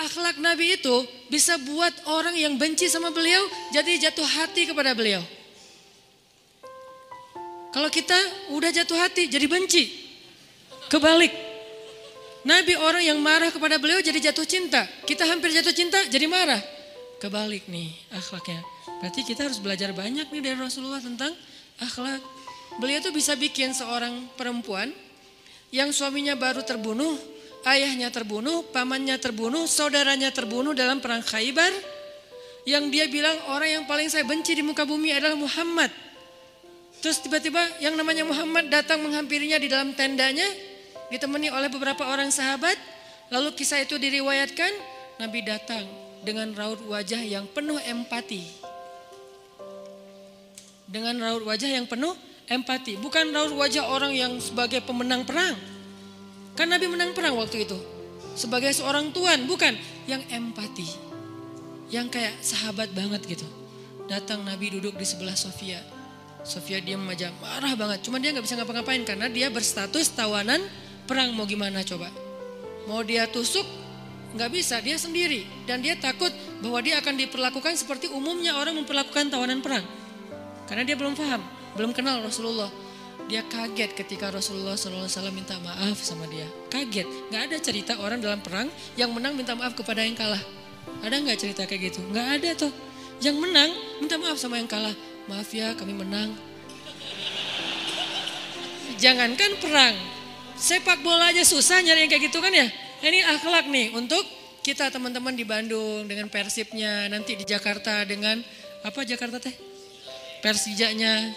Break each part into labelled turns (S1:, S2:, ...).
S1: akhlak Nabi itu bisa buat orang yang benci sama beliau jadi jatuh hati kepada beliau. Kalau kita udah jatuh hati jadi benci. Kebalik. Nabi orang yang marah kepada beliau jadi jatuh cinta. Kita hampir jatuh cinta jadi marah. Kebalik nih akhlaknya. Berarti kita harus belajar banyak nih dari Rasulullah tentang akhlak. Beliau tuh bisa bikin seorang perempuan yang suaminya baru terbunuh, ayahnya terbunuh, pamannya terbunuh, saudaranya terbunuh dalam perang Khaybar. Yang dia bilang orang yang paling saya benci di muka bumi adalah Muhammad. Terus tiba-tiba yang namanya Muhammad datang menghampirinya di dalam tendanya, ditemani oleh beberapa orang sahabat. Lalu kisah itu diriwayatkan, Nabi datang dengan raut wajah yang penuh empati. Dengan raut wajah yang penuh empati, bukan raut wajah orang yang sebagai pemenang perang. Kan Nabi menang perang waktu itu. Sebagai seorang tuan, bukan. Yang empati. Yang kayak sahabat banget gitu. Datang Nabi duduk di sebelah Sofia. Sofia diam aja, marah banget. Cuma dia gak bisa ngapa-ngapain karena dia berstatus tawanan perang. Mau gimana coba? Mau dia tusuk? Gak bisa, dia sendiri. Dan dia takut bahwa dia akan diperlakukan seperti umumnya orang memperlakukan tawanan perang. Karena dia belum paham, belum kenal Rasulullah. Dia kaget ketika Rasulullah SAW minta maaf sama dia. Kaget, gak ada cerita orang dalam perang yang menang minta maaf kepada yang kalah. Ada gak cerita kayak gitu? Gak ada tuh. Yang menang minta maaf sama yang kalah. Maaf ya kami menang. Jangankan perang, sepak bola aja susah nyari yang kayak gitu kan ya. Ini akhlak nih untuk kita teman-teman di Bandung dengan Persibnya. Nanti di Jakarta dengan apa Jakarta teh? Persijanya.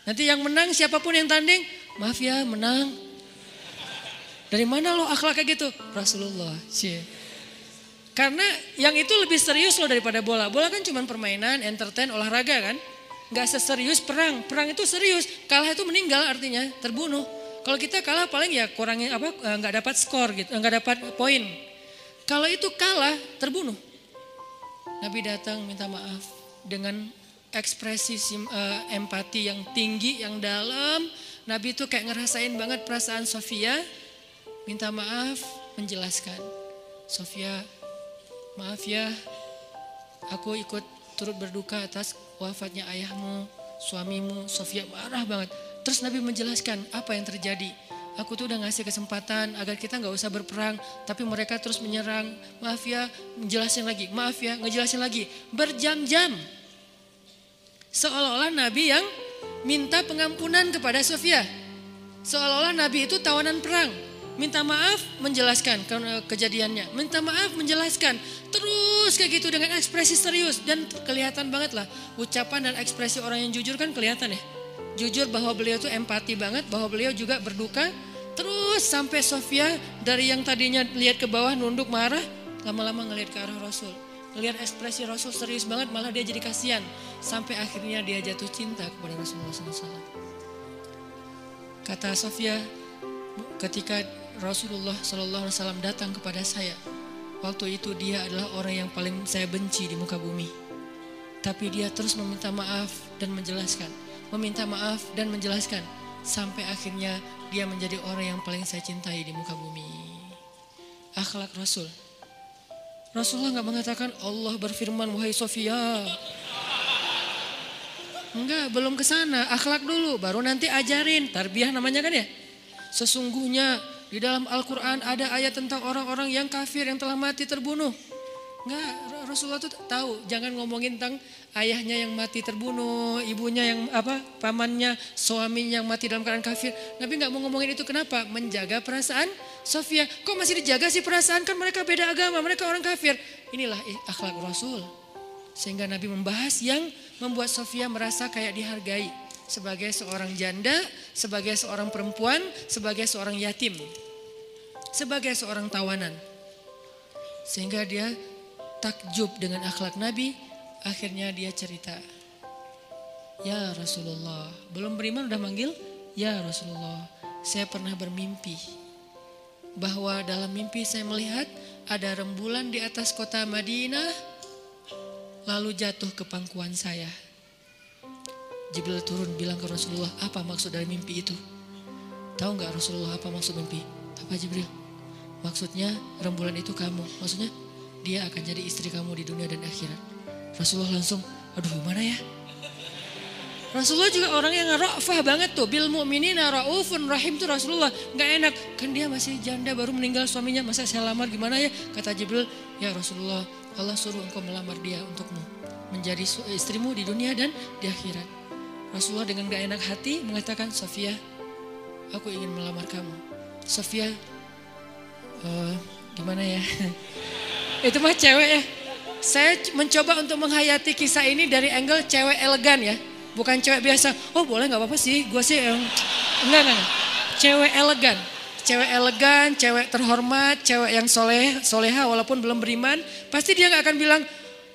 S1: Nanti yang menang siapapun yang tanding, maaf ya menang. Dari mana lo akhlak kayak gitu? Rasulullah. Karena yang itu lebih serius loh daripada bola. Bola kan cuma permainan, entertain, olahraga kan. Gak seserius perang. Perang itu serius. Kalah itu meninggal artinya terbunuh. Kalau kita kalah paling ya kurangin apa? Nggak dapat skor gitu, nggak dapat poin. Kalau itu kalah terbunuh. Nabi datang minta maaf dengan ekspresi empati yang tinggi, yang dalam. Nabi itu kayak ngerasain banget perasaan Sofia. Minta maaf, menjelaskan. Sofia, maaf ya, aku ikut turut berduka atas wafatnya ayahmu, suamimu. Sofia marah banget. Terus Nabi menjelaskan apa yang terjadi. Aku tuh udah ngasih kesempatan agar kita gak usah berperang. Tapi mereka terus menyerang. Maaf ya, ngejelasin lagi. Maaf ya, ngejelasin lagi. Berjam-jam. Seolah-olah Nabi yang minta pengampunan kepada Sofia. Seolah-olah Nabi itu tawanan perang. Minta maaf, menjelaskan kejadiannya. Minta maaf, menjelaskan. Terus kayak gitu dengan ekspresi serius. Dan kelihatan banget lah. Ucapan dan ekspresi orang yang jujur kan kelihatan ya. Jujur bahwa beliau tuh empati banget. Bahwa beliau juga berduka. Terus sampai Sofia dari yang tadinya lihat ke bawah nunduk marah. Lama-lama ngelihat ke arah Rasul. Lihat ekspresi Rasul serius banget, malah dia jadi kasihan. Sampai akhirnya dia jatuh cinta kepada Rasulullah SAW. Kata Sofia, ketika Rasulullah SAW datang kepada saya, waktu itu dia adalah orang yang paling saya benci di muka bumi. Tapi dia terus meminta maaf dan menjelaskan. Meminta maaf dan menjelaskan. Sampai akhirnya dia menjadi orang yang paling saya cintai di muka bumi. Akhlak Rasul. Rasulullah gak mengatakan Allah berfirman wahai Sofia. Enggak, belum ke sana. Akhlak dulu, baru nanti ajarin. Tarbiyah namanya kan ya. Sesungguhnya di dalam Al-Quran ada ayat tentang orang-orang yang kafir yang telah mati terbunuh. Enggak, Rasulullah tuh tahu. Jangan ngomongin tentang ayahnya yang mati terbunuh, ibunya yang pamannya, suaminya yang mati dalam keadaan kafir. Nabi gak mau ngomongin itu, kenapa? Menjaga perasaan Sofia. Kok masih dijaga sih perasaan? Kan mereka beda agama, mereka orang kafir. Inilah akhlak Rasul. Sehingga Nabi membahas yang membuat Sofia merasa kayak dihargai. Sebagai seorang janda, sebagai seorang perempuan, sebagai seorang yatim. Sebagai seorang tawanan. Sehingga dia takjub dengan akhlak Nabi. Akhirnya dia cerita, ya Rasulullah, belum beriman udah manggil, ya Rasulullah, saya pernah bermimpi bahwa dalam mimpi saya melihat ada rembulan di atas kota Madinah, lalu jatuh ke pangkuan saya. Jibril turun bilang ke Rasulullah, apa maksud dari mimpi itu? Tahu gak Rasulullah apa maksud mimpi? Apa Jibril? Maksudnya rembulan itu kamu. Maksudnya dia akan jadi istri kamu di dunia dan akhirat. Rasulullah langsung, aduh gimana ya? Rasulullah juga orang yang ra'fah banget tuh. Bil mu'minina ra'ufun rahim tuh Rasulullah. Gak enak. Kan dia masih janda baru meninggal suaminya. Masa saya lamar gimana ya? Kata Jibril, ya Rasulullah Allah suruh engkau melamar dia untukmu. Menjadi istrimu di dunia dan di akhirat. Rasulullah dengan gak enak hati mengatakan, Sofia, aku ingin melamar kamu. Sofia, gimana ya? Itu mah cewek ya. Saya mencoba untuk menghayati kisah ini dari angle cewek elegan ya. Bukan cewek biasa, oh boleh gak apa-apa sih, gue sih enggak. Cewek elegan, cewek terhormat, cewek yang soleha walaupun belum beriman. Pasti dia gak akan bilang,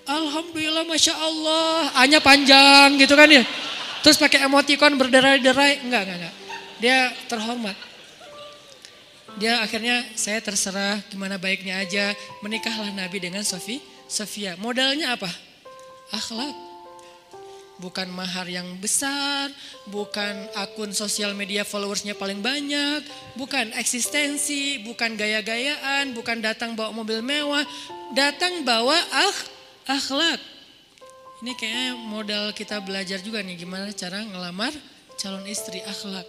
S1: Alhamdulillah Masya Allah, A-nya panjang gitu kan ya. Terus pakai emoticon berderai-derai, enggak. Dia terhormat. Dia akhirnya saya terserah gimana baiknya aja, menikahlah Nabi dengan Sofia. Modalnya apa? Akhlak. Bukan mahar yang besar, bukan akun sosial media followersnya paling banyak, bukan eksistensi, bukan gaya-gayaan, bukan datang bawa mobil mewah, datang bawa akhlak. Ini kayaknya modal kita belajar juga nih gimana cara ngelamar calon istri, akhlak.